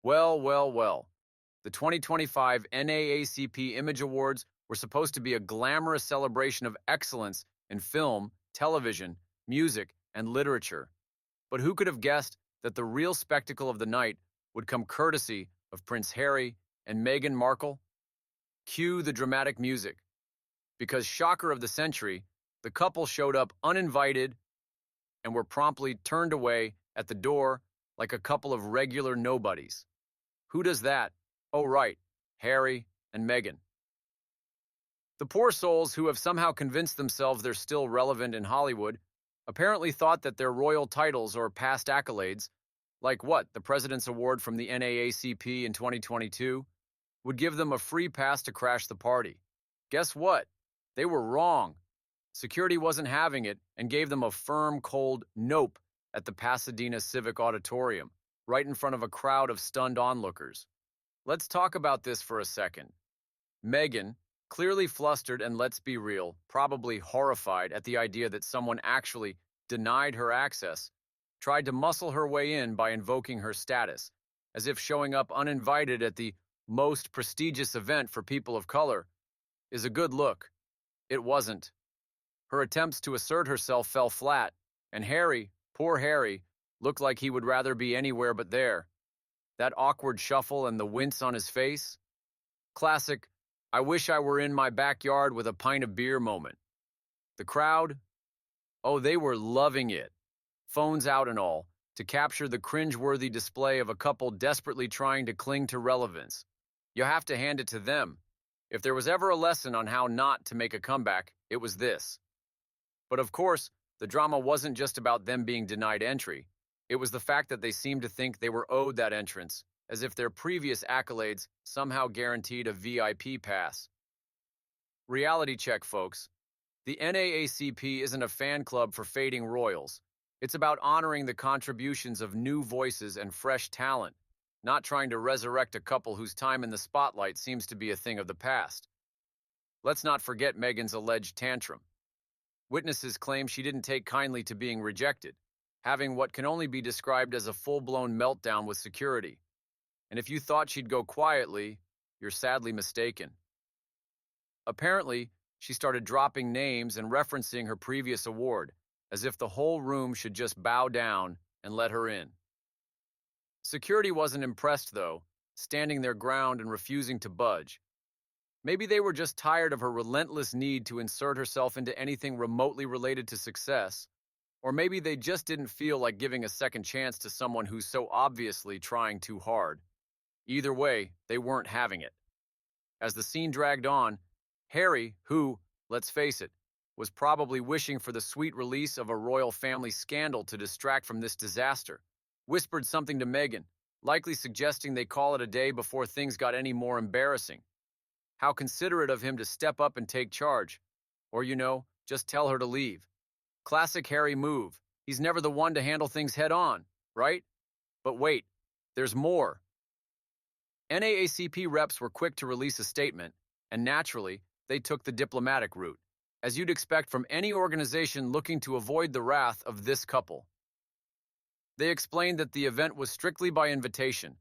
Well, well, well. The 2025 NAACP Image Awards were supposed to be a glamorous celebration of excellence in film, television, music, and literature. But who could have guessed that the real spectacle of the night would come courtesy of Prince Harry and Meghan Markle? Cue the dramatic music. Because shocker of the century, the couple showed up uninvited and were promptly turned away at the door like a couple of regular nobodies. Who does that? Oh, right, Harry and Meghan. The poor souls who have somehow convinced themselves they're still relevant in Hollywood apparently thought that their royal titles or past accolades, like what, the President's Award from the NAACP in 2022, would give them a free pass to crash the party. Guess what? They were wrong. Security wasn't having it and gave them a firm, cold nope at the Pasadena Civic Auditorium, right in front of a crowd of stunned onlookers. Let's talk about this for a second. Meghan, clearly flustered and, let's be real, probably horrified at the idea that someone actually denied her access, tried to muscle her way in by invoking her status, as if showing up uninvited at the most prestigious event for people of color is a good look. It wasn't. Her attempts to assert herself fell flat, and Harry, poor Harry, looked like he would rather be anywhere but there. That awkward shuffle and the wince on his face? Classic, I wish I were in my backyard with a pint of beer moment. The crowd? Oh, they were loving it. Phones out and all, to capture the cringe-worthy display of a couple desperately trying to cling to relevance. You have to hand it to them. If there was ever a lesson on how not to make a comeback, it was this. But of course, the drama wasn't just about them being denied entry. It was the fact that they seemed to think they were owed that entrance, as if their previous accolades somehow guaranteed a VIP pass. Reality check, folks. The NAACP isn't a fan club for fading royals. It's about honoring the contributions of new voices and fresh talent, not trying to resurrect a couple whose time in the spotlight seems to be a thing of the past. Let's not forget Meghan's alleged tantrum. Witnesses claim she didn't take kindly to being rejected, having what can only be described as a full-blown meltdown with security. And if you thought she'd go quietly, you're sadly mistaken. Apparently, she started dropping names and referencing her previous award, as if the whole room should just bow down and let her in. Security wasn't impressed, though, standing their ground and refusing to budge. Maybe they were just tired of her relentless need to insert herself into anything remotely related to success, or maybe they just didn't feel like giving a second chance to someone who's so obviously trying too hard. Either way, they weren't having it. As the scene dragged on, Harry, who, let's face it, was probably wishing for the sweet release of a royal family scandal to distract from this disaster, whispered something to Meghan, likely suggesting they call it a day before things got any more embarrassing. How considerate of him to step up and take charge. Or, just tell her to leave. Classic Harry move. He's never the one to handle things head on, right? But wait, there's more. NAACP reps were quick to release a statement, and naturally, they took the diplomatic route, as you'd expect from any organization looking to avoid the wrath of this couple. They explained that the event was strictly by invitation,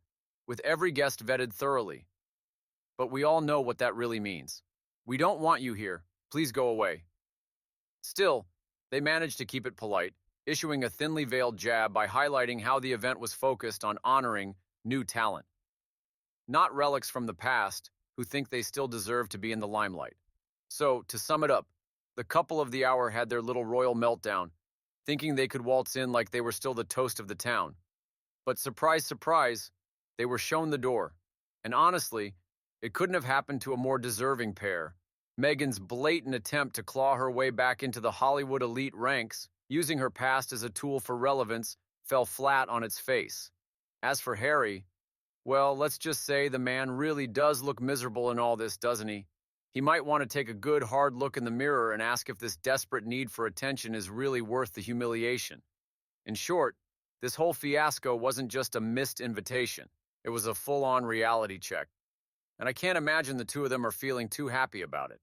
with every guest vetted thoroughly. But we all know what that really means. We don't want you here. Please go away. Still, they managed to keep it polite, issuing a thinly veiled jab by highlighting how the event was focused on honoring new talent. Not relics from the past who think they still deserve to be in the limelight. So, to sum it up, the couple of the hour had their little royal meltdown, thinking they could waltz in like they were still the toast of the town. But surprise, surprise, they were shown the door. And honestly, it couldn't have happened to a more deserving pair. Meghan's blatant attempt to claw her way back into the Hollywood elite ranks, using her past as a tool for relevance, fell flat on its face. As for Harry, well, let's just say the man really does look miserable in all this, doesn't he? He might want to take a good hard look in the mirror and ask if this desperate need for attention is really worth the humiliation. In short, this whole fiasco wasn't just a missed invitation. It was a full-on reality check. And I can't imagine the two of them are feeling too happy about it.